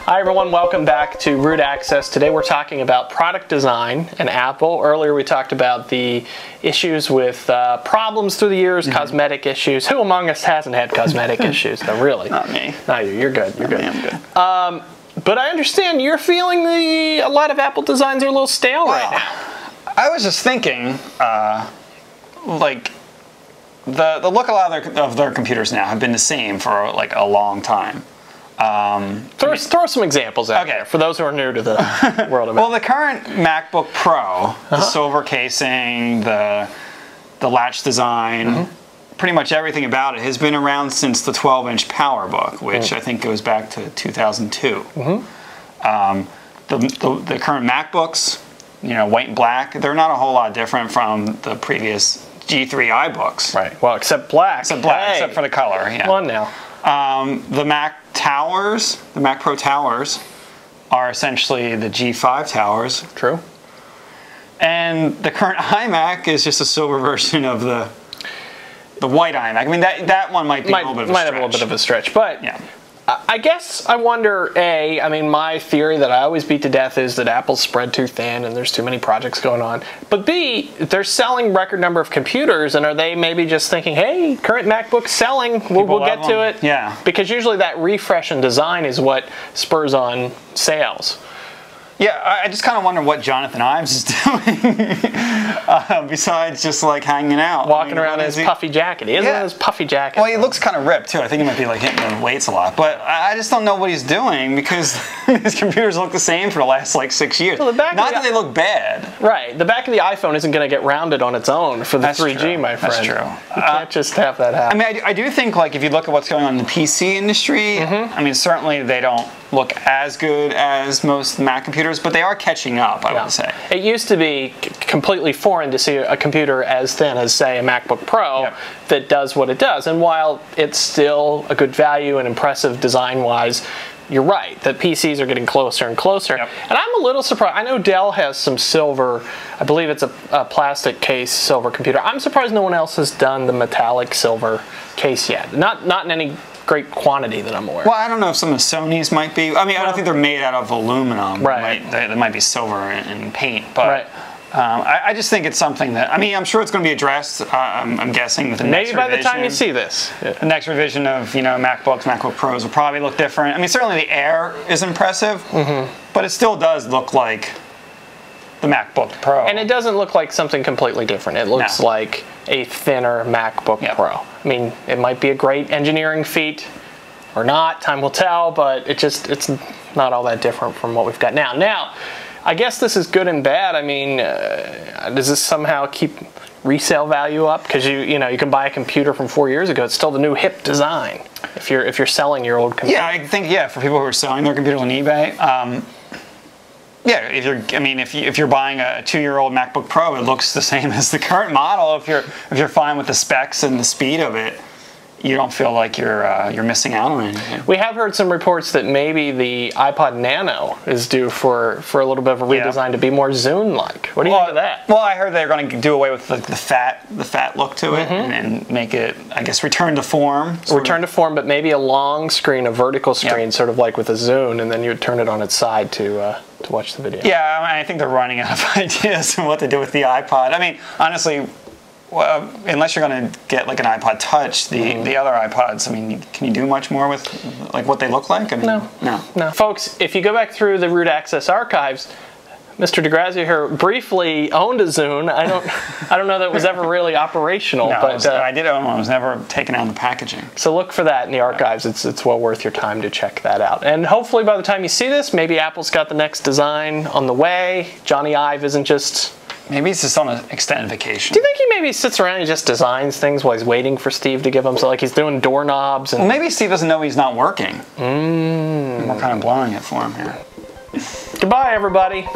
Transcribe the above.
Hi everyone, welcome back to Root Access. Today we're talking about product design and Apple. Earlier we talked about the issues with problems through the years, cosmetic issues. Who among us hasn't had cosmetic issues? No, really. Not me. Not you. You're good. You're good. I'm good. But I understand you're feeling a lot of Apple designs are a little stale right now. I was just thinking, like, the look a lot of their computers now have been the same for like a long time. Throw some examples out there for those who are new to the world of Apple. Well, the current MacBook Pro, the silver casing, the latch design, pretty much everything about it has been around since the 12-inch PowerBook, which I think goes back to 2002. The current MacBooks, you know, white and black, they're not a whole lot different from the previous G3 iBooks. Right. Well, except black. Except black, except for the color. Yeah. Come on now. The Mac towers, the MacPro towers, are essentially the G5 towers. True. And the current iMac is just a silver version of the white iMac. I mean, that one might be a little bit of a stretch. Might have a little bit of a stretch, but yeah. I guess I wonder, I mean, my theory that I always beat to death is that Apple's spread too thin and there's too many projects going on. But B, they're selling record number of computers, and are they maybe just thinking, hey, current MacBook's selling, we'll get to it? Yeah. Because usually that refresh and design is what spurs on sales. Yeah, I just kind of wonder what Jonathan Ives is doing besides just like hanging out. Walking around in his puffy jacket. He isn't in his puffy jacket. Well, he looks kind of ripped too. I think he might be like hitting the weights a lot. But I just don't know what he's doing because his computers look the same for the last like 6 years. Well, Not that they look bad. Right. The back of the iPhone isn't going to get rounded on its own for the 3G, my friend. That's true. You can't just have that happen. I mean, I do think like if you look at what's going on in the PC industry, I mean, certainly they don't look as good as most Mac computers, but they are catching up, I would say. It used to be completely foreign to see a computer as thin as, say, a MacBook Pro that does what it does. And while it's still a good value and impressive design-wise, you're right, that PCs are getting closer and closer. And I'm a little surprised. I know Dell has some silver, I believe it's a plastic case silver computer. I'm surprised no one else has done the metallic silver case yet. Not in any great quantity that I'm aware of. Well, I don't know if some of the Sony's might be. I mean, I don't think they're made out of aluminum. Right. They might be silver in paint. But I just think it's something that, I mean, I'm sure it's going to be addressed, I'm guessing, with the next revision. Maybe by the time you see this. The next revision of, you know, MacBooks, MacBook Pros will probably look different. I mean, certainly the Air is impressive, but it still does look like the MacBook Pro. And it doesn't look like something completely different. It looks like a thinner MacBook Pro. I mean, it might be a great engineering feat or not, time will tell, but it's not all that different from what we've got now. Now, I guess this is good and bad. I mean, does this somehow keep resale value up? Because you can buy a computer from 4 years ago, it's still the new hip design if you're selling your old computer. Yeah, I think for people who are selling their computers on eBay, yeah, if you're buying a 2-year-old MacBook Pro, it looks the same as the current model. If you're fine with the specs and the speed of it, you don't feel like you're missing out on anything. We have heard some reports that maybe the iPod Nano is due for a little bit of a redesign to be more Zune-like. What do you think of that? Well, I heard they're going to do away with the fat look to it and make it, I guess, return to form. Return to form, but maybe a long screen, a vertical screen, sort of like with a Zune, and then you would turn it on its side to watch the video. Yeah, I think they're running out of ideas on what to do with the iPod. I mean, honestly, well, unless you're going to get like an iPod Touch, the other iPods, I mean, can you do much more with like what they look like? I mean, no. Folks, if you go back through the Root Access archives, Mr. DeGrazia here briefly owned a Zune. I don't know that it was ever really operational. No, but I did own one. It was never taken out of the packaging. So look for that in the archives. It's well worth your time to check that out. And hopefully by the time you see this, maybe Apple's got the next design on the way. Johnny Ive isn't just... Maybe he's just on an extended vacation. Do you think he maybe sits around and just designs things while he's waiting for Steve to give him, so like he's doing doorknobs? And... Well, maybe Steve doesn't know he's not working. We're kind of blowing it for him here. Goodbye, everybody.